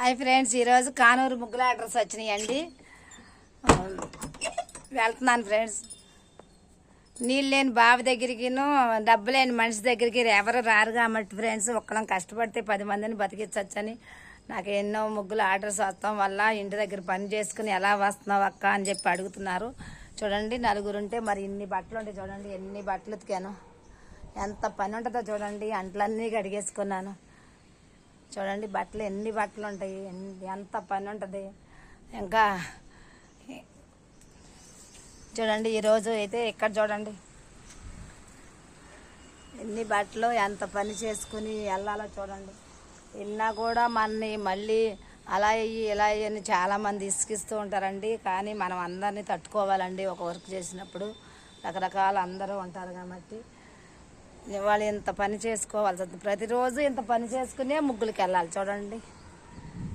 Hi friends, ఈరోజు కానూరు ముగ్గుల address వచ్చినాయండి. వెళ్తున్నాను ఫ్రెండ్స్. నీళ్ళు లేని బావి దగ్గరికిను డబ్బు లేని మనిషి దగ్గరికి ఎవరు రారు కాబట్టి ఫ్రెండ్స్, ఒక్కడం కష్టపడితే 10 మందిని బతికించవచ్చని నాకు ఎన్నో ముగ్గుల ఆర్డర్స్ వస్తాం వల్ల ఇంటి దగ్గర పని చేసుకుని ఎలా వస్తున్నావు అక్క అని చెప్పి అడుగుతున్నారు. చూడండి, నలుగురుంటే మరి ఇన్ని బట్టలు ఉంటాయి. చూడండి ఎన్ని బట్టలు ఉతికాను, ఎంత పని ఉంటుందో చూడండి. అంట్లన్నీ కడిగేసుకున్నాను. చూడండి బట్టలు ఎన్ని బట్టలు ఉంటాయి, ఎంత పని ఉంటుంది. ఇంకా చూడండి ఈరోజు అయితే ఇక్కడ చూడండి ఎన్ని బట్టలు, ఎంత పని చేసుకుని వెళ్ళాలో చూడండి. వెళ్ళినా కూడా మనని మళ్ళీ అలా అయ్యి ఇలా అయ్యి చాలామంది ఇసుకిస్తూ ఉంటారండి. కానీ మనం అందరినీ తట్టుకోవాలండి. ఒక వర్క్ చేసినప్పుడు రకరకాల అందరూ ఉంటారు కాబట్టి వాళ్ళు ఇంత పని చేసుకోవాల్సి వస్తుంది. ప్రతిరోజు ఇంత పని చేసుకునే ముగ్గులకి వెళ్ళాలి. చూడండి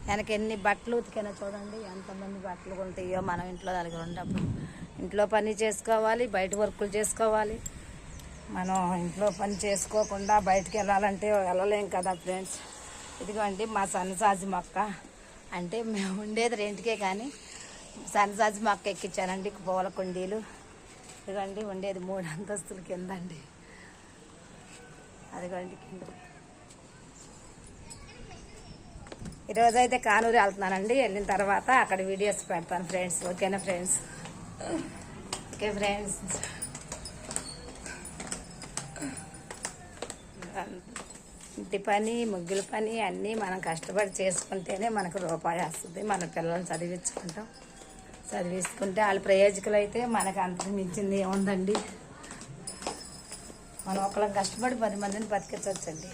వెనక ఎన్ని బట్టలు ఉతికినా చూడండి, ఎంతమంది బట్టలు ఉంటాయో. మనం ఇంట్లో దగ్గర ఉన్నప్పుడు ఇంట్లో పని చేసుకోవాలి, బయట వర్కులు చేసుకోవాలి. మనం ఇంట్లో పని చేసుకోకుండా బయటకు వెళ్ళాలంటే వెళ్ళలేం కదా ఫ్రెండ్స్. ఇదిగోండి మా సన్నజాజి మొక్క, అంటే మేము ఉండేది రెంట్కే కానీ సన్నజాజి మొక్క ఎక్కించానండి. పూల కుండీలు ఇదిగోండి, ఉండేది 3 అంతస్తుల కిందండి. అదిగోండి కింద. ఈరోజైతే కానూరు వెళ్తున్నానండి. వెళ్ళిన తర్వాత అక్కడ వీడియోస్ పెడతాను ఫ్రెండ్స్. ఓకేనా ఫ్రెండ్స్? Okay friends. ఇంటి పని, ముగ్గుల పని అన్నీ మనం కష్టపడి చేసుకుంటేనే మనకు రూపాయి వస్తుంది. మన పిల్లల్ని చదివించుకుంటే వాళ్ళ ప్రయోజకులు అయితే మనకు అంత మించింది ఏముందండి. మనం ఒకళ్ళం కష్టపడి 10 మందిని బతికించవచ్చండి.